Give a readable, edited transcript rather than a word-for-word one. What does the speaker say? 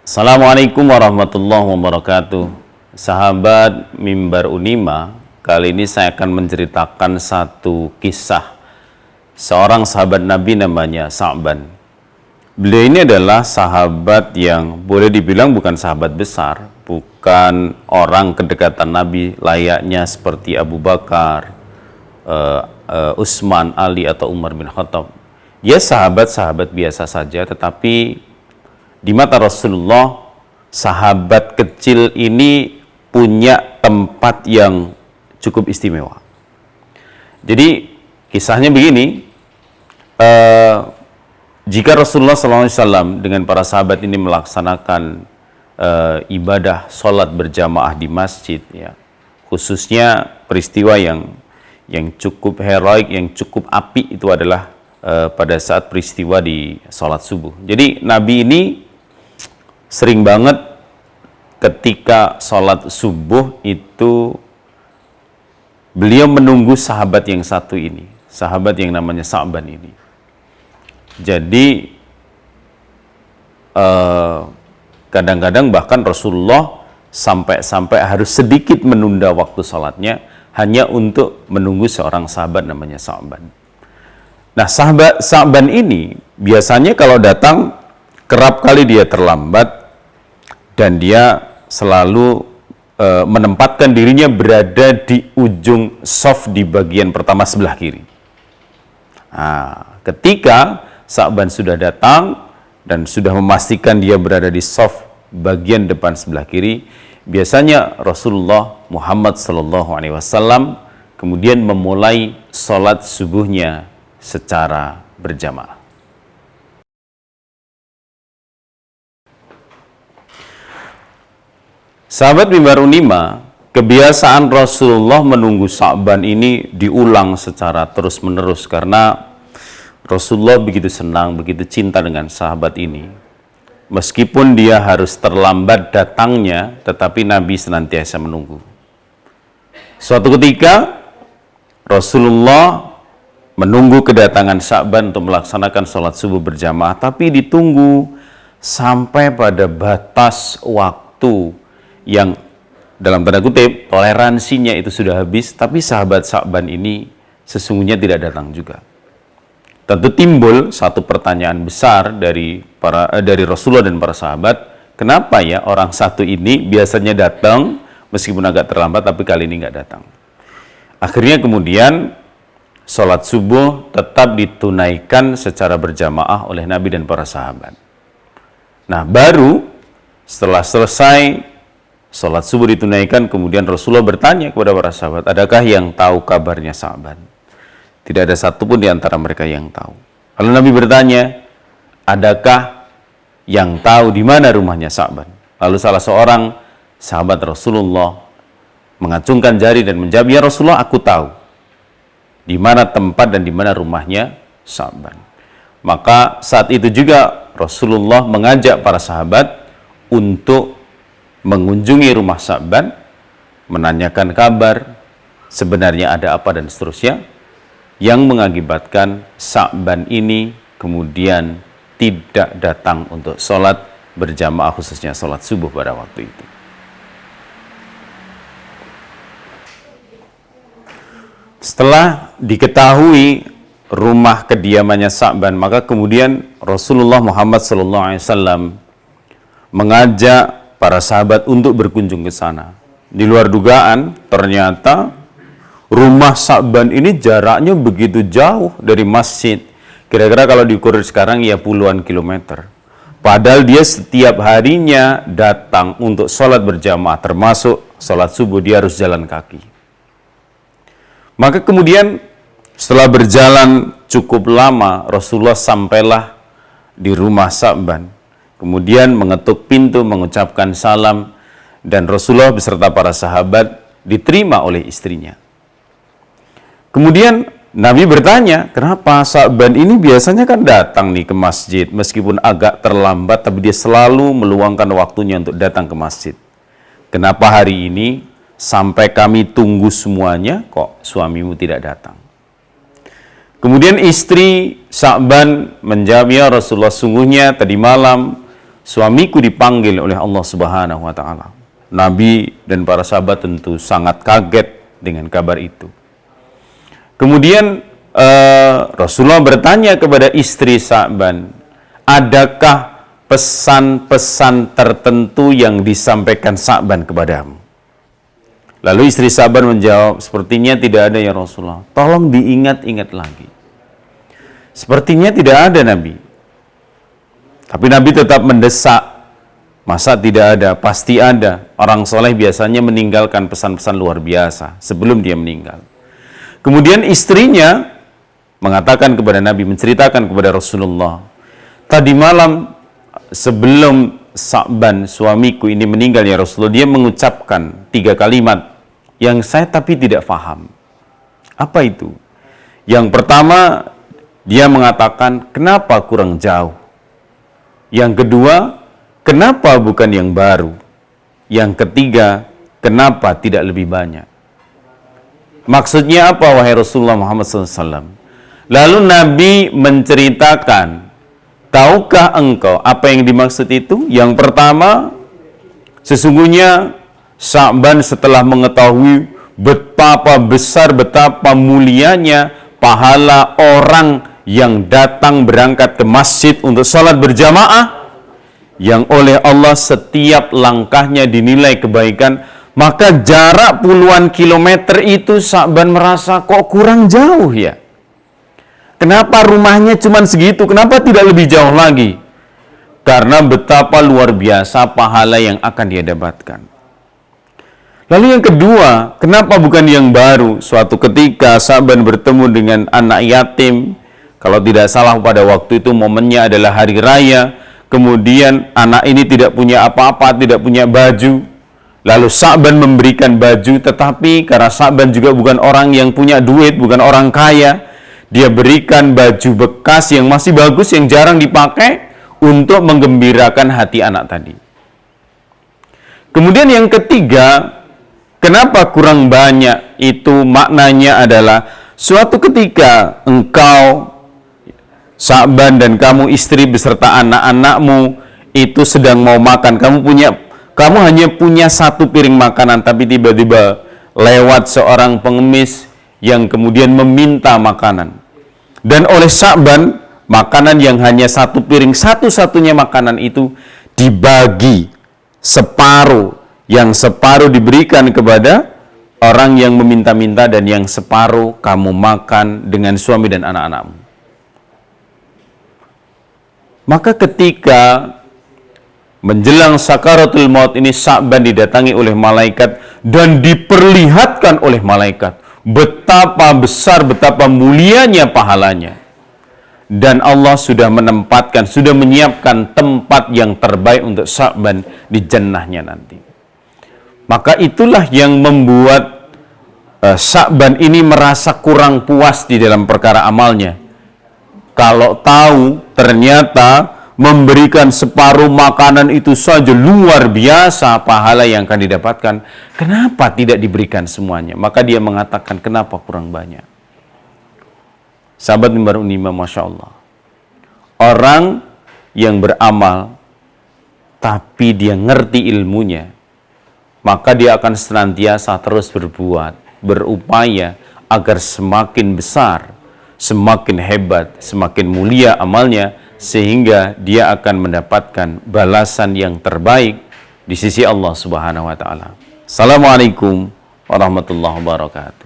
Assalamualaikum warahmatullahi wabarakatuh. Sahabat Mimbar Unima, kali ini saya akan menceritakan satu kisah seorang sahabat Nabi namanya Sa'ban. Beliau ini adalah sahabat yang boleh dibilang bukan sahabat besar, bukan orang kedekatan Nabi layaknya seperti Abu Bakar, Utsman, Ali atau Umar bin Khattab. Dia sahabat-sahabat biasa saja, tetapi di mata Rasulullah, sahabat kecil ini punya tempat yang cukup istimewa. Jadi kisahnya begini, jika Rasulullah SAW dengan para sahabat ini melaksanakan ibadah sholat berjamaah di masjid, ya, khususnya peristiwa yang cukup heroik, yang cukup apik itu adalah pada saat peristiwa di sholat subuh. Jadi Nabi ini sering banget ketika sholat subuh itu beliau menunggu sahabat yang satu ini, sahabat yang namanya Sa'ban ini. Jadi kadang-kadang bahkan Rasulullah sampai harus sedikit menunda waktu sholatnya hanya untuk menunggu seorang sahabat namanya Sa'ban. Nah, sahabat Sa'ban ini biasanya kalau datang kerap kali dia terlambat dan dia selalu menempatkan dirinya berada di ujung shaf di bagian pertama sebelah kiri. Nah, ketika Sa'ban sudah datang dan sudah memastikan dia berada di shaf bagian depan sebelah kiri, biasanya Rasulullah Muhammad SAW kemudian memulai sholat subuhnya secara berjamaah. Sahabat Mimbar Unima, kebiasaan Rasulullah menunggu Sa'ban ini diulang secara terus-menerus karena Rasulullah begitu senang, begitu cinta dengan sahabat ini. Meskipun dia harus terlambat datangnya, tetapi Nabi senantiasa menunggu. Suatu ketika, Rasulullah menunggu kedatangan Sa'ban untuk melaksanakan sholat subuh berjamaah, tapi ditunggu sampai pada batas waktu yang dalam tanda kutip toleransinya itu sudah habis, tapi sahabat Sa'ban ini sesungguhnya tidak datang juga. Tentu timbul satu pertanyaan besar dari Rasulullah dan para sahabat, kenapa ya orang satu ini biasanya datang meskipun agak terlambat, tapi kali ini nggak datang. Akhirnya kemudian sholat subuh tetap ditunaikan secara berjamaah oleh Nabi dan para sahabat. Nah, baru setelah selesai sholat subuh ditunaikan, kemudian Rasulullah bertanya kepada para sahabat, adakah yang tahu kabarnya Sa'ban? Tidak ada satupun di antara mereka yang tahu. Lalu Nabi bertanya, adakah yang tahu di mana rumahnya Sa'ban? Lalu salah seorang sahabat Rasulullah mengacungkan jari dan menjawab, ya Rasulullah, aku tahu di mana tempat dan di mana rumahnya Sa'ban. Maka saat itu juga Rasulullah mengajak para sahabat untuk mengunjungi rumah Sa'ban, menanyakan kabar, sebenarnya ada apa dan seterusnya, yang mengakibatkan Sa'ban ini kemudian tidak datang untuk sholat berjamaah, khususnya sholat subuh pada waktu itu. Setelah diketahui rumah kediamannya Sa'ban, maka kemudian Rasulullah Muhammad SAW mengajak para sahabat untuk berkunjung ke sana. Di luar dugaan, ternyata rumah Sa'ban ini jaraknya begitu jauh dari masjid. Kira-kira kalau diukur sekarang ya puluhan kilometer. Padahal dia setiap harinya datang untuk sholat berjamaah, termasuk sholat subuh dia harus jalan kaki. Maka kemudian setelah berjalan cukup lama, Rasulullah sampailah di rumah Sa'ban. Kemudian mengetuk pintu, mengucapkan salam, dan Rasulullah beserta para sahabat diterima oleh istrinya. Kemudian Nabi bertanya, kenapa Sa'ban ini biasanya kan datang nih ke masjid, meskipun agak terlambat, tapi dia selalu meluangkan waktunya untuk datang ke masjid. Kenapa hari ini sampai kami tunggu semuanya, kok suamimu tidak datang? Kemudian istri Sa'ban menjawab, ya Rasulullah, sungguhnya tadi malam suamiku dipanggil oleh Allah Subhanahu wa taala. Nabi dan para sahabat tentu sangat kaget dengan kabar itu. Kemudian Rasulullah bertanya kepada istri Sa'ban, adakah pesan-pesan tertentu yang disampaikan Sa'ban kepadamu? Lalu istri Sa'ban menjawab, sepertinya tidak ada ya Rasulullah. Tolong diingat-ingat lagi. Sepertinya tidak ada Nabi. Tapi Nabi tetap mendesak. Masa tidak ada? Pasti ada. Orang soleh biasanya meninggalkan pesan-pesan luar biasa sebelum dia meninggal. Kemudian istrinya mengatakan kepada Nabi, menceritakan kepada Rasulullah, tadi malam sebelum Sa'ban suamiku ini meninggal ya Rasulullah, dia mengucapkan 3 kalimat yang saya tapi tidak paham. Apa itu? Yang pertama, dia mengatakan, kenapa kurang jauh? Yang kedua, kenapa bukan yang baru? Yang ketiga, kenapa tidak lebih banyak? Maksudnya apa wahai Rasulullah Muhammad SAW? Lalu Nabi menceritakan, tahukah engkau apa yang dimaksud itu? Yang pertama, sesungguhnya Sa'ban setelah mengetahui betapa besar, betapa mulianya pahala orang yang datang berangkat ke masjid untuk sholat berjamaah, yang oleh Allah setiap langkahnya dinilai kebaikan, maka jarak puluhan kilometer itu Sa'ban merasa kok kurang jauh ya. Kenapa rumahnya cuma segitu? Kenapa tidak lebih jauh lagi? Karena betapa luar biasa pahala yang akan dia dapatkan. Lalu yang kedua, kenapa bukan yang baru? Suatu ketika Sa'ban bertemu dengan anak yatim. Kalau tidak salah pada waktu itu momennya adalah hari raya. Kemudian anak ini tidak punya apa-apa, tidak punya baju. Lalu Sa'ban memberikan baju, tetapi karena Sa'ban juga bukan orang yang punya duit, bukan orang kaya, dia berikan baju bekas yang masih bagus, yang jarang dipakai, untuk menggembirakan hati anak tadi. Kemudian yang ketiga, kenapa kurang banyak? Itu maknanya adalah suatu ketika engkau, Sa'ban, dan kamu istri beserta anak-anakmu itu sedang mau makan. Kamu hanya punya 1 piring makanan, tapi tiba-tiba lewat seorang pengemis yang kemudian meminta makanan. Dan oleh Sa'ban, makanan yang hanya 1 piring, satu-satunya makanan itu dibagi separuh. Yang separuh diberikan kepada orang yang meminta-minta, dan yang separuh kamu makan dengan suami dan anak-anakmu. Maka ketika menjelang sakaratul maut ini, Sa'ban didatangi oleh malaikat dan diperlihatkan oleh malaikat betapa besar, betapa mulianya pahalanya. Dan Allah sudah menempatkan, sudah menyiapkan tempat yang terbaik untuk Sa'ban di jannahnya nanti. Maka itulah yang membuat Sa'ban ini merasa kurang puas di dalam perkara amalnya. Kalau tahu ternyata memberikan separuh makanan itu saja luar biasa pahala yang akan didapatkan, kenapa tidak diberikan semuanya? Maka dia mengatakan, kenapa kurang banyak? Sahabat Mimbar Unima, Masya Allah, orang yang beramal tapi dia ngerti ilmunya, maka dia akan senantiasa terus berbuat, berupaya agar semakin besar, semakin hebat, semakin mulia amalnya, sehingga dia akan mendapatkan balasan yang terbaik di sisi Allah Subhanahu wa taala. Assalamualaikum warahmatullahi wabarakatuh.